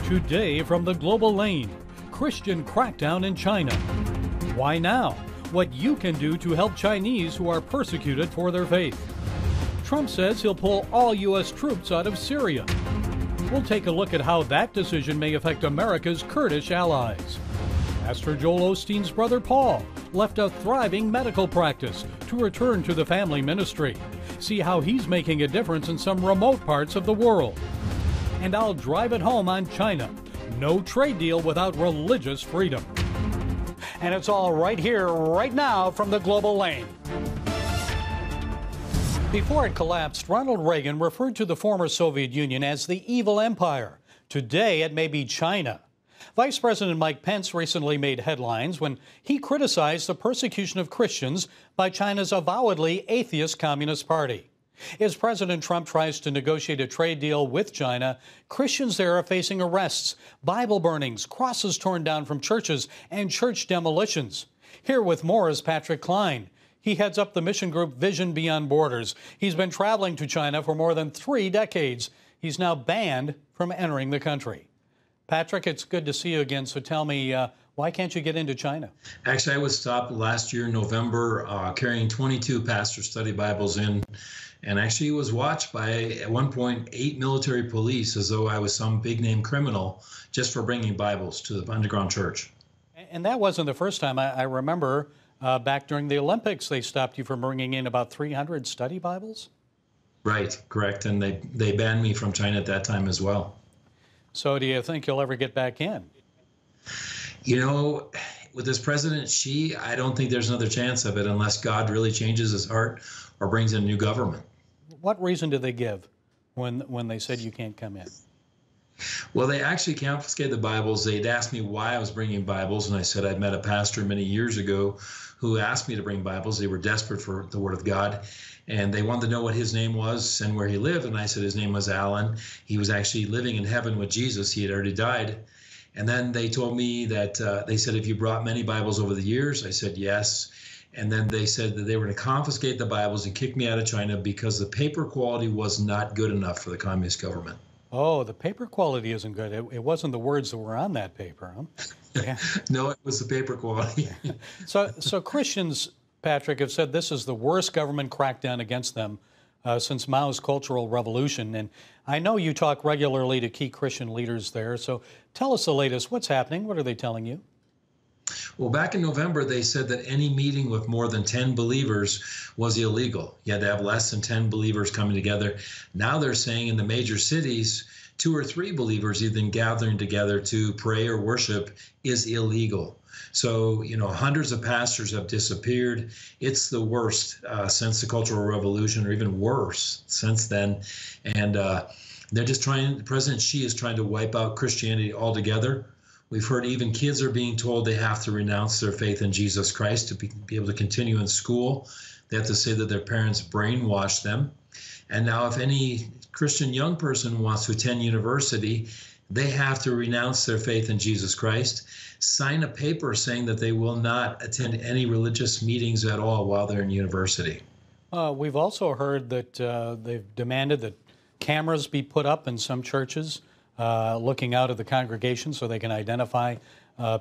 Today from the Global Lane, Christian crackdown in China. Why now? What you can do to help Chinese who are persecuted for their faith. Trump says he'll pull all U.S. troops out of Syria. We'll take a look at how that decision may affect America's Kurdish allies. Pastor Joel Osteen's brother Paul left a thriving medical practice to return to the family ministry. See how he's making a difference in some remote parts of the world. And I'll drive it home on China. No trade deal without religious freedom. And it's all right here, right now, from the Global Lane. Before it collapsed, Ronald Reagan referred to the former Soviet Union as the evil empire. Today, it may be China. Vice President Mike Pence recently made headlines when he criticized the persecution of Christians by China's avowedly atheist Communist Party. As President Trump tries to negotiate a trade deal with China, Christians there are facing arrests, Bible burnings, crosses torn down from churches, and church demolitions. Here with more is Patrick Klein. He heads up the mission group Vision Beyond Borders. He's been traveling to China for more than 3 decades. He's now banned from entering the country. Patrick, it's good to see you again. So tell me, why can't you get into China? Actually, I was stopped last year in November carrying 22 pastor study Bibles in, and actually was watched by, at one point, 8 military police as though I was some big-name criminal just for bringing Bibles to the underground church. And that wasn't the first time. I remember back during the Olympics, they stopped you from bringing in about 300 study Bibles? Right, correct. And they banned me from China at that time as well. So do you think you'll ever get back in? You know, with this President Xi, I don't think there's another chance of it unless God really changes his heart or brings in a new government. What reason did they give when they said you can't come in? Well, they actually confiscated the Bibles. They'd asked me why I was bringing Bibles, and I said I'd met a pastor many years ago who asked me to bring Bibles. They were desperate for the Word of God, and they wanted to know what his name was and where he lived, and I said his name was Alan. He was actually living in heaven with Jesus. He had already died. And then they told me that they said, have you brought many Bibles over the years? I said, yes. And then they said that they were going to confiscate the Bibles and kick me out of China because the paper quality was not good enough for the communist government. Oh, the paper quality isn't good. It wasn't the words that were on that paper, huh? Yeah. No, it was the paper quality. So Christians, Patrick, have said this is the worst government crackdown against them since Mao's Cultural Revolution. And I know you talk regularly to key Christian leaders there. So tell us the latest. What's happening? What are they telling you? Well, back in November, they said that any meeting with more than 10 believers was illegal. You had to have less than 10 believers coming together. Now they're saying in the major cities, 2 or 3 believers even gathering together to pray or worship is illegal. So, you know, hundreds of pastors have disappeared. It's the worst since the Cultural Revolution, or even worse since then. And they're just President Xi is trying to wipe out Christianity altogether. We've heard even kids are being told they have to renounce their faith in Jesus Christ to be able to continue in school. They have to say that their parents brainwashed them. And now if any Christian young person wants to attend university, they have to renounce their faith in Jesus Christ, sign a paper saying that they will not attend any religious meetings at all while they're in university. We've also heard that they've demanded that cameras be put up in some churches looking out of the congregation so they can identify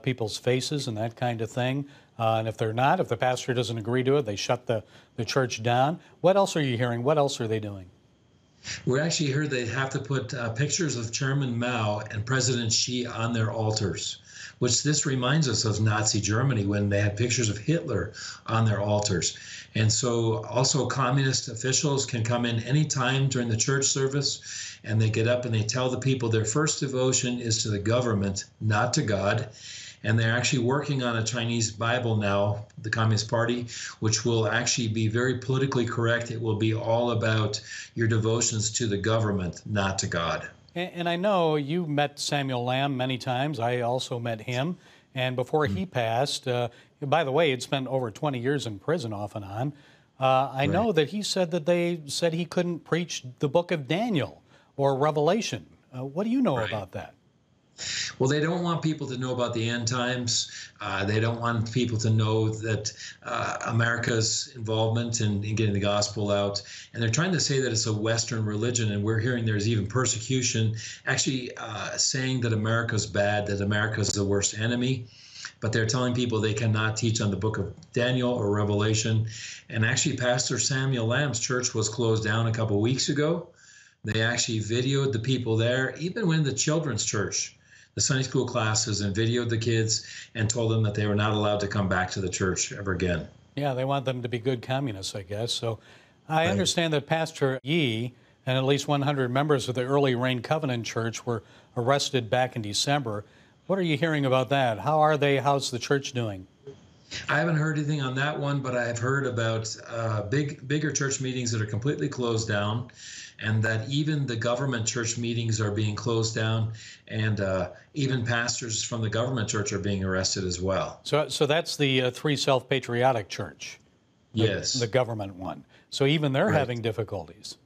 people's faces and that kind of thing. And if the pastor doesn't agree to it, they shut the church down. What else are you hearing? What else are they doing? We actually heard they have to put pictures of Chairman Mao and President Xi on their altars, which this reminds us of Nazi Germany when they had pictures of Hitler on their altars. And so also communist officials can come in anytime during the church service, and they get up and they tell the people their first devotion is to the government, not to God. And they're actually working on a Chinese Bible now, the Communist Party, which will actually be very politically correct. It will be all about your devotions to the government, not to God. And I know you met Samuel Lamb many times. I also met him. And before he passed, by the way, he'd spent over 20 years in prison off and on. I know that he said that they said he couldn't preach the book of Daniel or Revelation. What do you know about that? Well, they don't want people to know about the end times. They don't want people to know that America's involvement in getting the gospel out. And they're trying to say that it's a Western religion. And we're hearing there's even persecution, actually saying that America's bad, that America's the worst enemy. But they're telling people they cannot teach on the book of Daniel or Revelation. And actually, Pastor Samuel Lamb's church was closed down a couple weeks ago. They actually videoed the people there, even when the children's church, the Sunday school classes, and videoed the kids and told them that they were not allowed to come back to the church ever again. Yeah, they want them to be good communists, I guess. So I understand that Pastor Yi and at least 100 members of the Early Rain Covenant Church were arrested back in December. What are you hearing about that? How are they? How's the church doing? I haven't heard anything on that one, but I've heard about bigger church meetings that are completely closed down, and that even the government church meetings are being closed down, and even pastors from the government church are being arrested as well. So that's the Three Self-Patriotic Church. Yes. The government one. So even they're having difficulties.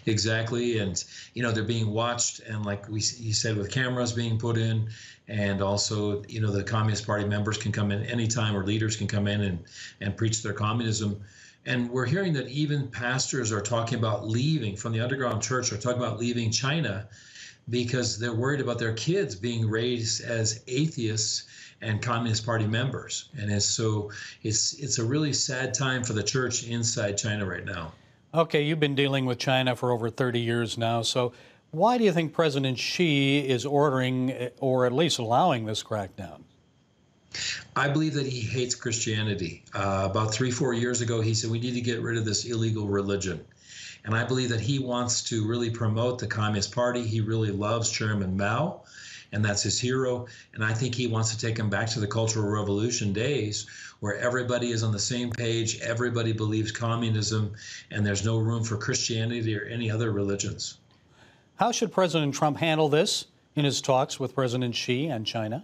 Exactly. And, they're being watched. And like you said, with cameras being put in, and also, the Communist Party members can come in anytime, or leaders can come in and preach their communism. And we're hearing that even pastors are talking about leaving from the underground church, are talking about leaving China because they're worried about their kids being raised as atheists and Communist Party members. And it's a really sad time for the church inside China right now. Okay, you've been dealing with China for over 30 years now. So why do you think President Xi is ordering, or at least allowing, this crackdown? I believe that he hates Christianity. About 3-4 years ago, he said we need to get rid of this illegal religion. And I believe that he wants to really promote the Communist Party. He really loves Chairman Mao, and that's his hero. And I think he wants to take him back to the Cultural Revolution days, where everybody is on the same page, everybody believes communism, and there's no room for Christianity or any other religions. How should President Trump handle this in his talks with President Xi and China?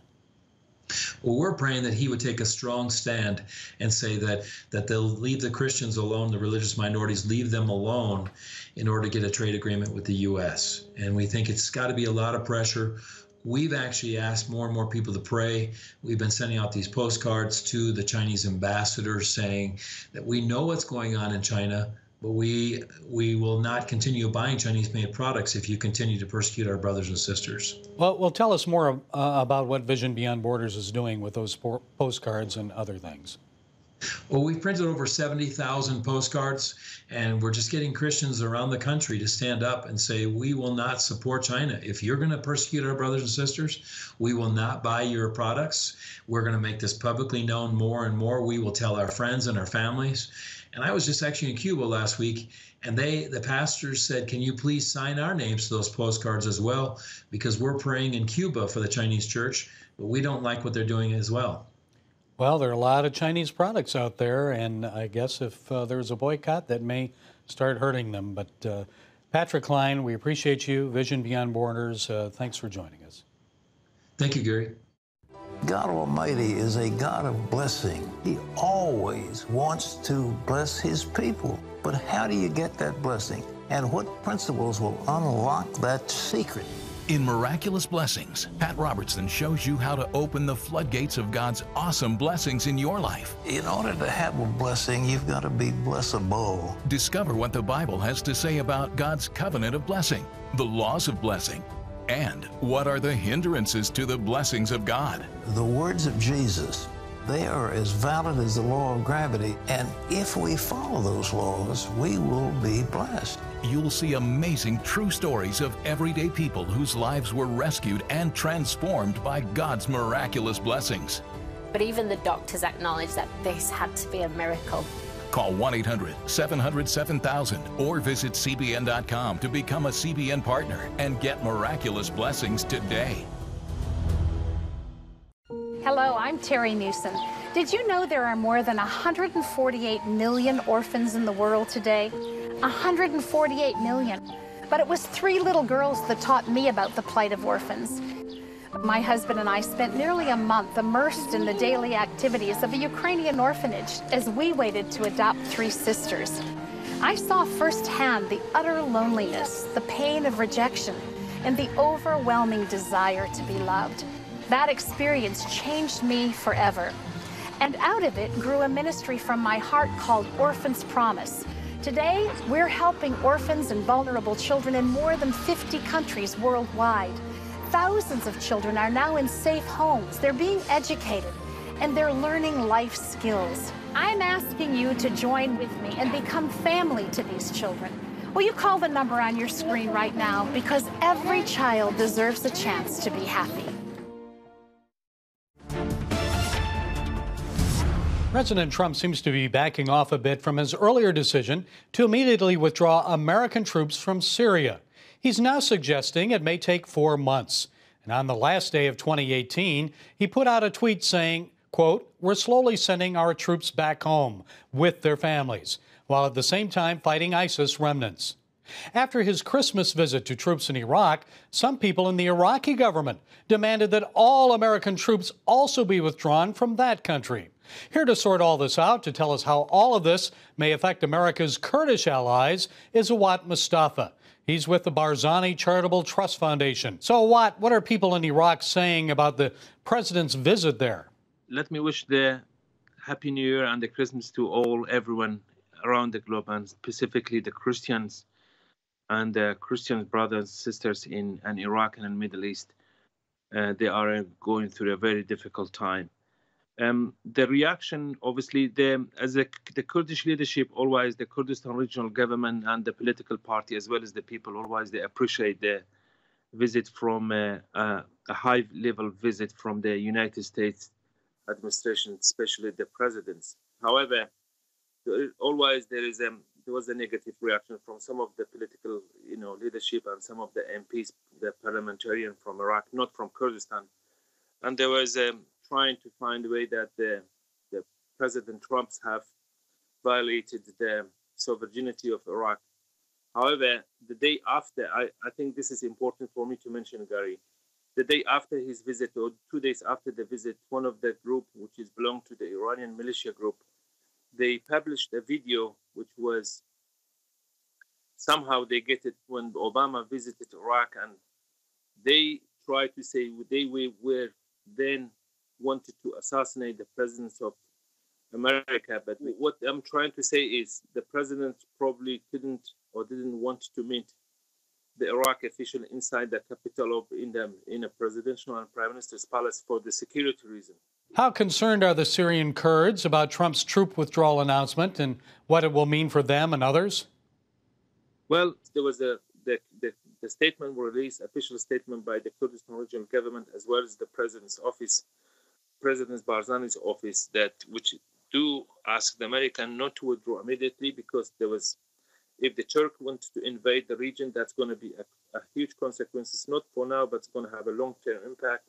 Well, we're praying that he would take a strong stand and say that they'll leave the Christians alone, the religious minorities, leave them alone in order to get a trade agreement with the U.S. And we think it's got to be a lot of pressure. We've actually asked more and more people to pray. We've been sending out these postcards to the Chinese ambassadors saying that we know what's going on in China, but we will not continue buying Chinese-made products if you continue to persecute our brothers and sisters. Well, tell us more about what Vision Beyond Borders is doing with those postcards and other things. Well, we've printed over 70,000 postcards, and we're just getting Christians around the country to stand up and say, we will not support China. If you're going to persecute our brothers and sisters, we will not buy your products. We're going to make this publicly known more and more. We will tell our friends and our families. And I was just actually in Cuba last week, and the pastors said, can you please sign our names to those postcards as well? Because we're praying in Cuba for the Chinese church, but we don't like what they're doing as well. Well, there are a lot of Chinese products out there, and I guess if there's a boycott, that may start hurting them. But Patrick Klein, we appreciate you. Vision Beyond Borders, thanks for joining us. Thank you, Gary. God Almighty is a God of blessing. He always wants to bless His people. But how do you get that blessing? And what principles will unlock that secret? In Miraculous Blessings, Pat Robertson shows you how to open the floodgates of God's awesome blessings in your life. In order to have a blessing, you've got to be blessable. Discover what the Bible has to say about God's covenant of blessing, the laws of blessing, and what are the hindrances to the blessings of God. The words of Jesus, they are as valid as the law of gravity, and if we follow those laws, we will be blessed. You'll see amazing true stories of everyday people whose lives were rescued and transformed by God's miraculous blessings. But even the doctors acknowledge that this had to be a miracle. Call 1-800-700-7000 or visit CBN.com to become a CBN partner and get miraculous blessings today. Hello, I'm Terry Newsom. Did you know there are more than 148 million orphans in the world today? 148 million. But it was 3 little girls that taught me about the plight of orphans. My husband and I spent nearly a month immersed in the daily activities of a Ukrainian orphanage as we waited to adopt 3 sisters. I saw firsthand the utter loneliness, the pain of rejection, and the overwhelming desire to be loved. That experience changed me forever. And out of it grew a ministry from my heart called Orphans Promise. Today, we're helping orphans and vulnerable children in more than 50 countries worldwide. Thousands of children are now in safe homes. They're being educated, and they're learning life skills. I'm asking you to join with me and become family to these children. Will you call the number on your screen right now? Because every child deserves a chance to be happy. President Trump seems to be backing off a bit from his earlier decision to immediately withdraw American troops from Syria. He's now suggesting it may take 4 months. And on the last day of 2018, he put out a tweet saying, quote, "We're slowly sending our troops back home with their families, while at the same time fighting ISIS remnants." After his Christmas visit to troops in Iraq, some people in the Iraqi government demanded that all American troops also be withdrawn from that country. Here to sort all this out, to tell us how all of this may affect America's Kurdish allies, is Awad Mustafa. He's with the Barzani Charitable Trust Foundation. So, Awad, what are people in Iraq saying about the president's visit there? Let me wish the Happy New Year and the Christmas to everyone around the globe, and specifically the Christians and the Christian brothers and sisters in Iraq and in the Middle East. They are going through a very difficult time. The reaction, obviously, the Kurdish leadership, always the Kurdistan regional government and the political party, as well as the people, always they appreciate the visit from a high-level visit from the United States administration, especially the presidents. However, always there was a negative reaction from some of the political, leadership and some of the MPs, the parliamentarian from Iraq, not from Kurdistan, and there was trying to find a way that the President Trumps have violated the sovereignty of Iraq. However, the day after, I think this is important for me to mention, Gary. The day after his visit, or 2 days after the visit, one of the group, which is belonged to the Iranian militia group, they published a video which was somehow they get it when Obama visited Iraq, and they tried to say they were then wanted to assassinate the president of America. But what I'm trying to say is the president probably couldn't or didn't want to meet the Iraq official inside the capital in a presidential and prime minister's palace for the security reason. How concerned are the Syrian Kurds about Trump's troop withdrawal announcement and what it will mean for them and others? Well, there was the statement released, official statement by the Kurdistan regional government, as well as the president's office, President Barzani's office, which do ask the American not to withdraw immediately, because if the Turk wants to invade the region, that's going to be a huge consequences, not for now, but it's going to have a long-term impact.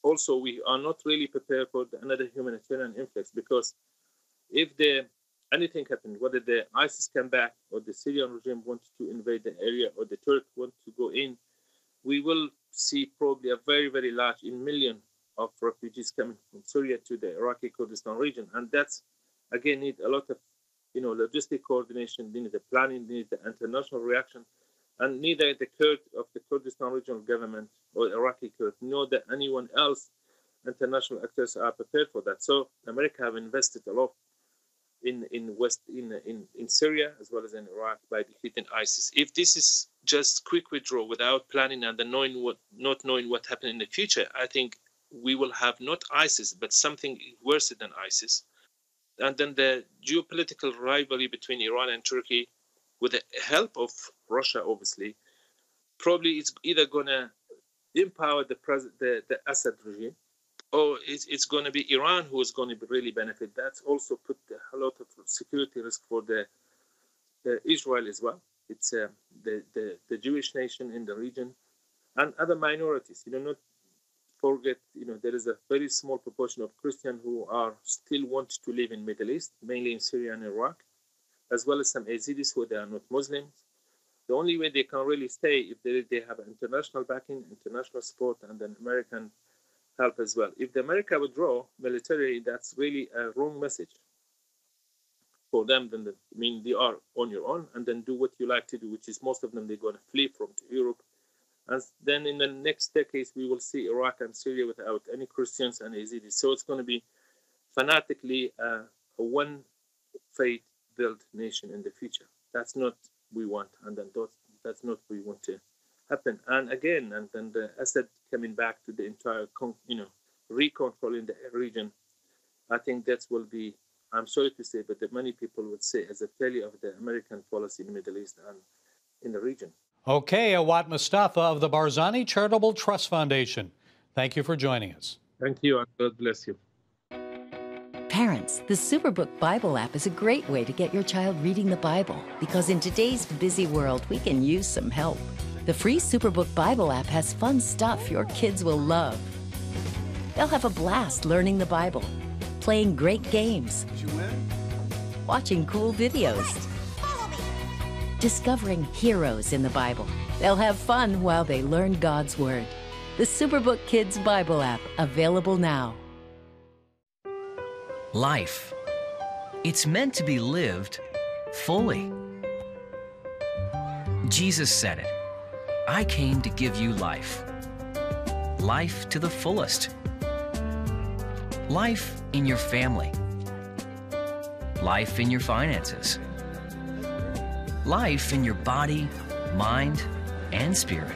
Also, we are not really prepared for another humanitarian influx, because if anything happened, whether the ISIS come back or the Syrian regime wants to invade the area or the Turk wants to go in, we will see probably a very, very large million of refugees coming from Syria to the Iraqi Kurdistan region. And that's, again, need a lot of logistic coordination, they need the planning, they need the international reaction. And neither the Kurd of the Kurdistan regional government or Iraqi Kurd, nor that anyone else, international actors, are prepared for that. So America have invested a lot in Syria as well as in Iraq by defeating ISIS. If this is just quick withdrawal without planning and not knowing what happened in the future, I think we will have not ISIS, but something worse than ISIS. And then the geopolitical rivalry between Iran and Turkey, with the help of Russia, obviously, probably it's either going to empower the Assad regime, or it's going to be Iran who is going to really benefit. That's also put a lot of security risk for the Israel as well. It's the Jewish nation in the region and other minorities. Not forget, there is a very small proportion of Christians who are still want to live in Middle East, mainly in Syria and Iraq, as well as some Yazidis who they are not Muslims. The only way they can really stay if they have international backing, international support, and then American help as well. If the America withdraw militarily, that's really a wrong message for them. Then they are on your own, and then do what you like to do, which is most of them they're going to flee from to Europe And then in the next decades, we will see Iraq and Syria without any Christians and Yazidis. So it's going to be fanatically a one faith-built nation in the future. That's not what we want, and then that's not what we want to happen. And again, and then the Assad coming back to the entire, recontrolling the region. I think that will be, I'm sorry to say, but many people would say as a failure of the American policy in the Middle East and in the region. Okay, Awad Mustafa of the Barzani Charitable Trust Foundation. Thank you for joining us. Thank you, and God bless you. Parents, the Superbook Bible app is a great way to get your child reading the Bible, because in today's busy world, we can use some help. The free Superbook Bible app has fun stuff your kids will love. They'll have a blast learning the Bible, playing great games, watching cool videos, discovering heroes in the Bible. They'll have fun while they learn God's Word. The Superbook Kids Bible app, available now. Life. It's meant to be lived fully. Jesus said it. I came to give you life. Life to the fullest. Life in your family. Life in your finances. Life in your body, mind, and spirit.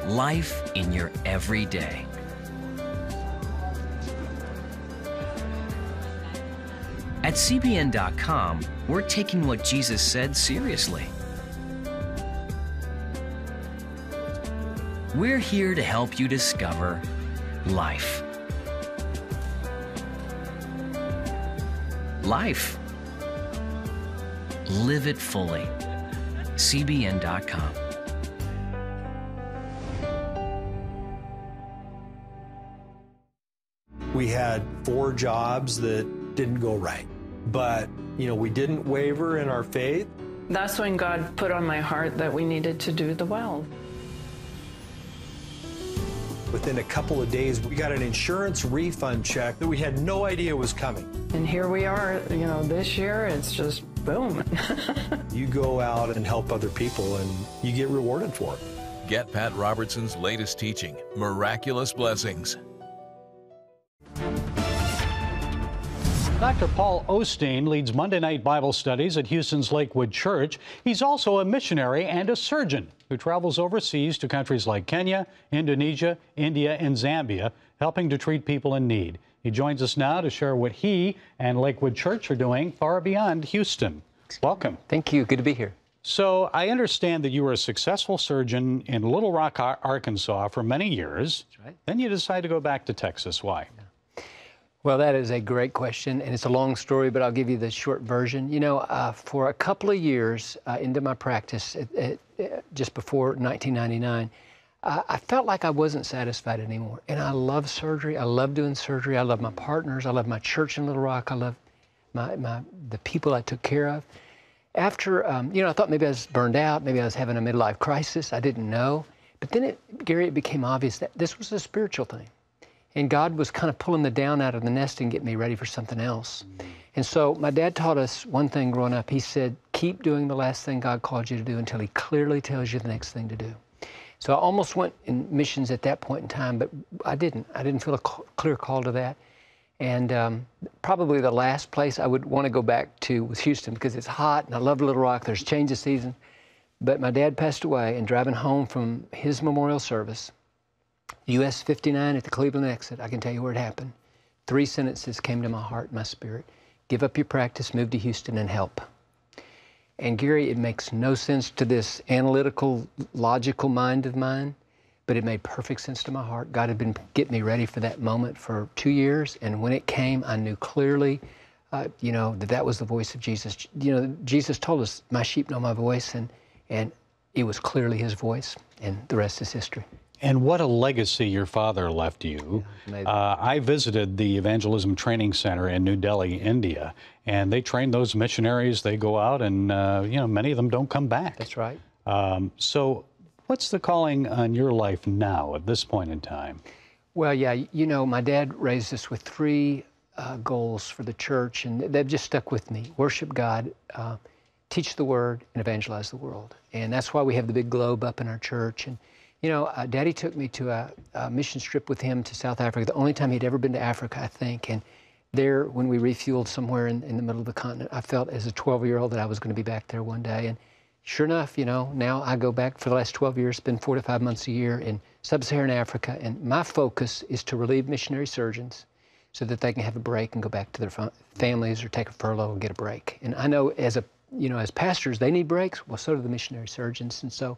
Life in your everyday. At CBN.com, we're taking what Jesus said seriously. We're here to help you discover life. Life. Live it fully. CBN.com. We had 4 jobs that didn't go right, but we didn't waver in our faith. That's when God put on my heart that we needed to do the well. Within a couple of days, we got an insurance refund check that we had no idea was coming. And here we are, this year, it's just boom. You go out and help other people, and you get rewarded for it. Get Pat Robertson's latest teaching, Miraculous Blessings. Dr. Paul Osteen leads Monday night Bible studies at Houston's Lakewood Church. He's also a missionary and a surgeon who travels overseas to countries like Kenya, Indonesia, India, and Zambia, helping to treat people in need. He joins us now to share what he and Lakewood Church are doing far beyond Houston. Welcome. Thank you. Good to be here. So I understand that you were a successful surgeon in Little Rock, Arkansas for many years. That's right. Then you decided to go back to Texas. Why? Well, that is a great question, and it's a long story, but I'll give you the short version. For a couple of years into my practice, just before 1999, I felt like I wasn't satisfied anymore. And I love surgery. I love doing surgery. I love my partners. I love my church in Little Rock. I love the people I took care of. After, I thought maybe I was burned out. Maybe I was having a midlife crisis. I didn't know. But then, Gary, it became obvious that this was a spiritual thing. And God was kind of pulling the down out of the nest and getting me ready for something else. And so my dad taught us one thing growing up. He said, keep doing the last thing God called you to do until he clearly tells you the next thing to do. So I almost went in missions at that point in time, but I didn't. I didn't feel a clear call to that. And probably the last place I would want to go back to was Houston, because it's hot and I love Little Rock. There's change of season. But my dad passed away, and driving home from his memorial service, US 59 at the Cleveland exit, I can tell you where it happened. 3 sentences came to my heart and my spirit. Give up your practice, move to Houston, and help. And Gary, it makes no sense to this analytical, logical mind of mine, but it made perfect sense to my heart. God had been getting me ready for that moment for 2 years, and when it came, I knew clearly, that was the voice of Jesus. Jesus told us, my sheep know my voice, and it was clearly his voice, and the rest is history. And what a legacy your father left you. I visited the Evangelism Training Center in New Delhi, India, and they train those missionaries. They go out and, many of them don't come back. That's right. So what's the calling on your life now at this point in time? Well, yeah, my dad raised us with 3 goals for the church, and they've just stuck with me. Worship God, teach the Word and evangelize the world. And that's why we have the big globe up in our church. And, you know, Daddy took me to a mission trip with him to South Africa, the only time he'd ever been to Africa, I think. And there, when we refueled somewhere in the middle of the continent, I felt as a 12-year-old that I was going to be back there one day. And sure enough, you know, now I go back for the last 12 years, spend 4 to 5 months a year in sub-Saharan Africa, and my focus is to relieve missionary surgeons so that they can have a break and go back to their families or take a furlough and get a break. And I know as pastors, they need breaks. Well, so do the missionary surgeons. And so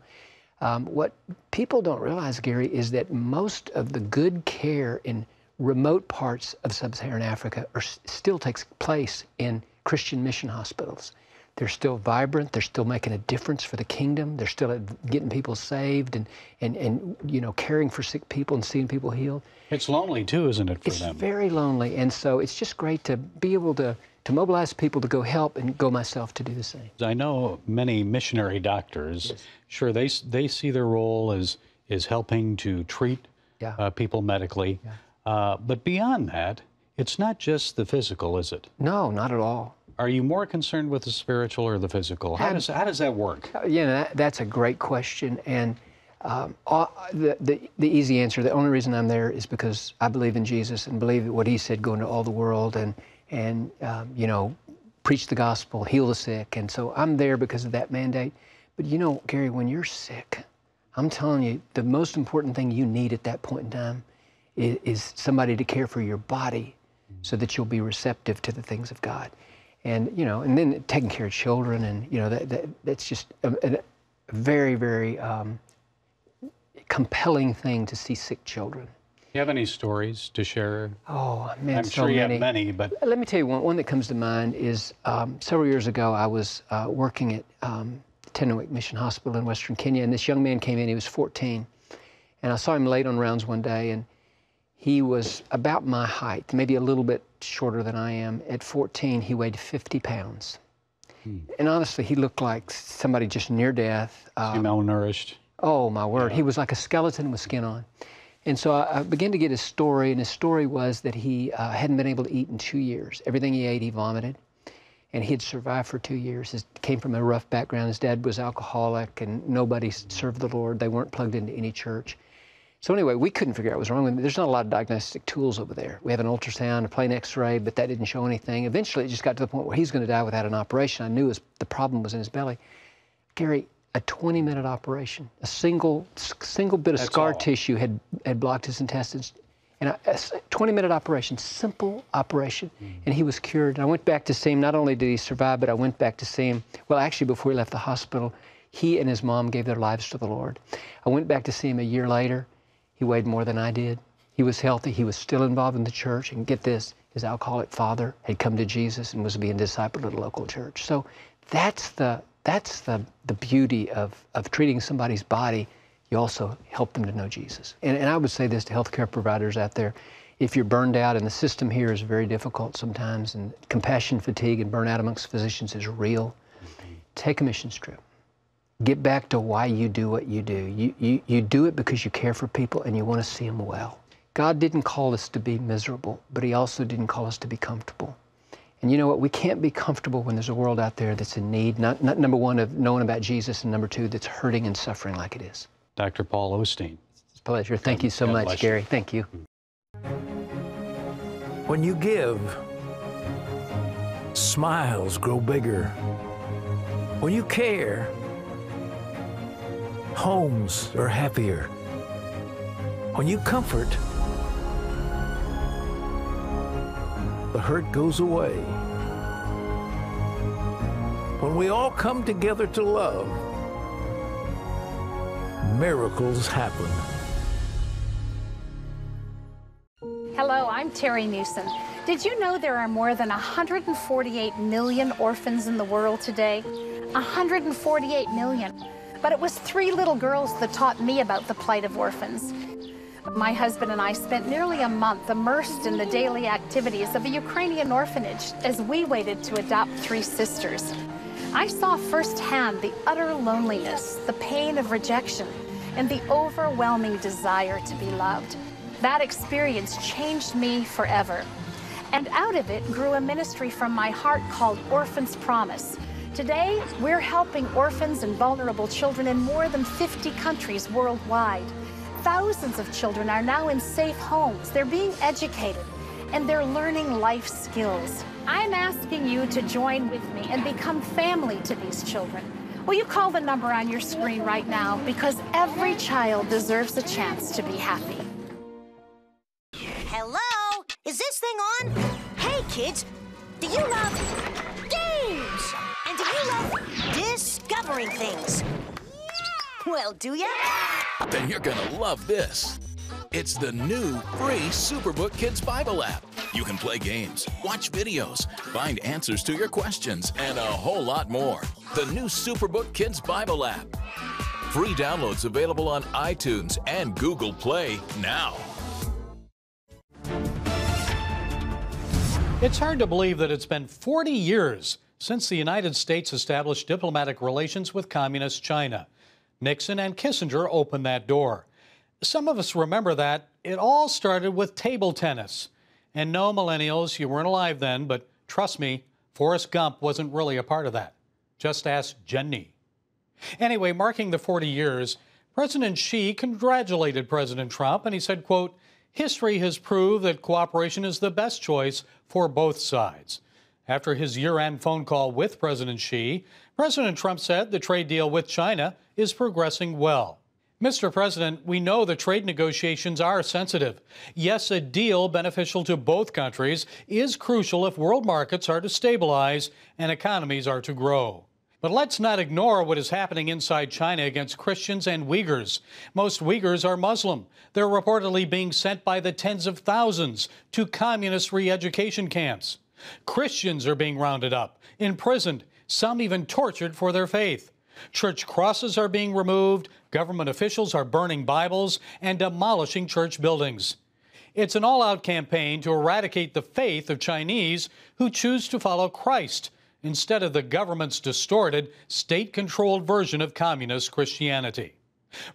what people don't realize, Gary, is that most of the good care in remote parts of sub-Saharan Africa still takes place in Christian mission hospitals. They're still vibrant. They're still making a difference for the kingdom. They're still getting people saved and you know, caring for sick people and seeing people healed. It's lonely too, isn't it, for them? It's very lonely. And so it's just great to be able to mobilize people to go help and go myself to do the same. I know many missionary doctors, yes. Sure, they see their role as helping to treat people medically. Yeah. But beyond that, it's not just the physical, is it? No, not at all. Are you more concerned with the spiritual or the physical? How does that work? Yeah, that's a great question. And the easy answer, the only reason I'm there is because I believe in Jesus and believe what he said, go into all the world and you know, preach the gospel, heal the sick. And so I'm there because of that mandate. But you know, Gary, when you're sick, I'm telling you, the most important thing you need at that point in time is somebody to care for your body so that you'll be receptive to the things of God. And, you know, and then taking care of children, and, you know, that's just a very, very compelling thing to see sick children. Do you have any stories to share? Oh, man, I'm sure you have many, but... Let me tell you one that comes to mind is several years ago, I was working at Tenwek Mission Hospital in Western Kenya, and this young man came in, he was 14, and I saw him late on rounds one day, and he was about my height, maybe a little bit shorter than I am. At 14, he weighed 50 pounds. And honestly, he looked like somebody just near death. Malnourished. Oh, my word. Yeah. He was like a skeleton with skin on. And so I began to get his story, and his story was that he hadn't been able to eat in 2 years. Everything he ate, he vomited. And he had survived for 2 years. He came from a rough background. His dad was alcoholic, and nobody served the Lord. They weren't plugged into any church. So anyway, we couldn't figure out what was wrong with him. There's not a lot of diagnostic tools over there. We have an ultrasound, a plain x-ray, but that didn't show anything. Eventually, it just got to the point where he's going to die without an operation. I knew the problem was in his belly. Gary, a 20-minute operation, a single bit of scar tissue had blocked his intestines. And a 20-minute operation, simple operation, and he was cured. And I went back to see him. Not only did he survive, but I went back to see him. Well, actually, before he left the hospital, he and his mom gave their lives to the Lord. I went back to see him a year later. He weighed more than I did. He was healthy. He was still involved in the church. And get this, his alcoholic father had come to Jesus and was being discipled at a local church. So that's the beauty of treating somebody's body. You also help them to know Jesus. And I would say this to healthcare providers out there. If you're burned out, and the system here is very difficult sometimes, and compassion fatigue and burnout amongst physicians is real, take a mission trip. Get back to why you do what you do. You do it because you care for people and you want to see them well. God didn't call us to be miserable, but he also didn't call us to be comfortable. And you know what? We can't be comfortable when there's a world out there that's in need, not number one, of knowing about Jesus, and number two, that's hurting and suffering like it is. Dr. Paul Osteen. It's a pleasure. Thank you so much, Gary. Thank you. When you give, smiles grow bigger. When you care, homes are happier. When you comfort, the hurt goes away. When we all come together to love, miracles happen. Hello, I'm Terry Newsom. Did you know there are more than 148 million orphans in the world today? 148 million. But it was 3 little girls that taught me about the plight of orphans. My husband and I spent nearly a month immersed in the daily activities of a Ukrainian orphanage as we waited to adopt 3 sisters. I saw firsthand the utter loneliness, the pain of rejection, and the overwhelming desire to be loved. That experience changed me forever. And out of it grew a ministry from my heart called Orphan's Promise, Today, we're helping orphans and vulnerable children in more than 50 countries worldwide. Thousands of children are now in safe homes. They're being educated, and they're learning life skills. I'm asking you to join with me and become family to these children. Will you call the number on your screen right now? Because every child deserves a chance to be happy. Hello? Is this thing on? Hey, kids, do you love games? And do you love discovering things? Well, do ya? Then you're gonna love this. It's the new free Superbook Kids Bible app. You can play games, watch videos, find answers to your questions, and a whole lot more. The new Superbook Kids Bible app. Free downloads available on iTunes and Google Play now. It's hard to believe that it's been 40 years since the United States established diplomatic relations with Communist China. Nixon and Kissinger opened that door. Some of us remember that it all started with table tennis. And no, millennials, you weren't alive then, but trust me, Forrest Gump wasn't really a part of that. Just ask Jenny. Anyway, marking the 40 years, President Xi congratulated President Trump, and he said, quote, "History has proved that cooperation is the best choice for both sides." After his year-end phone call with President Xi, President Trump said the trade deal with China is progressing well. Mr. President, we know the trade negotiations are sensitive. Yes, a deal beneficial to both countries is crucial if world markets are to stabilize and economies are to grow. But let's not ignore what is happening inside China against Christians and Uyghurs. Most Uyghurs are Muslim. They're reportedly being sent by the tens of thousands to communist re-education camps. Christians are being rounded up, imprisoned, some even tortured for their faith. Church crosses are being removed, government officials are burning Bibles and demolishing church buildings. It's an all-out campaign to eradicate the faith of Chinese who choose to follow Christ instead of the government's distorted, state-controlled version of communist Christianity.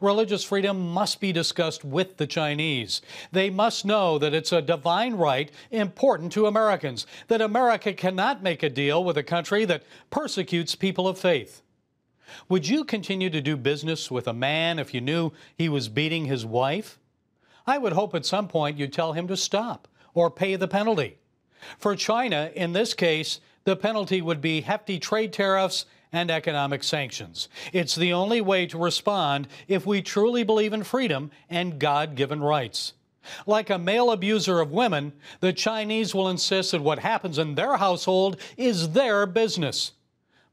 Religious freedom must be discussed with the Chinese. They must know that it's a divine right important to Americans, that America cannot make a deal with a country that persecutes people of faith. Would you continue to do business with a man if you knew he was beating his wife? I would hope at some point you'd tell him to stop or pay the penalty. For China, in this case, the penalty would be hefty trade tariffs and economic sanctions. It's the only way to respond if we truly believe in freedom and God-given rights. Like a male abuser of women, the Chinese will insist that what happens in their household is their business.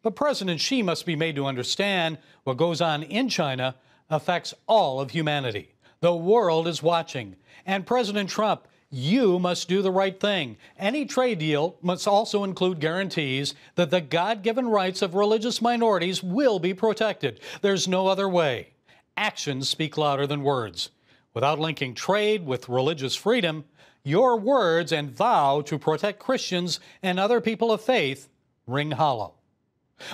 But President Xi must be made to understand what goes on in China affects all of humanity. The world is watching. And President Trump, you must do the right thing. Any trade deal must also include guarantees that the God-given rights of religious minorities will be protected. There's no other way. Actions speak louder than words. Without linking trade with religious freedom, your words and vow to protect Christians and other people of faith ring hollow.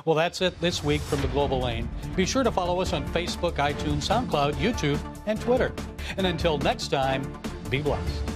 Well, that's it this week from the Global Lane. Be sure to follow us on Facebook, iTunes, SoundCloud, YouTube, and Twitter. And until next time, be blessed.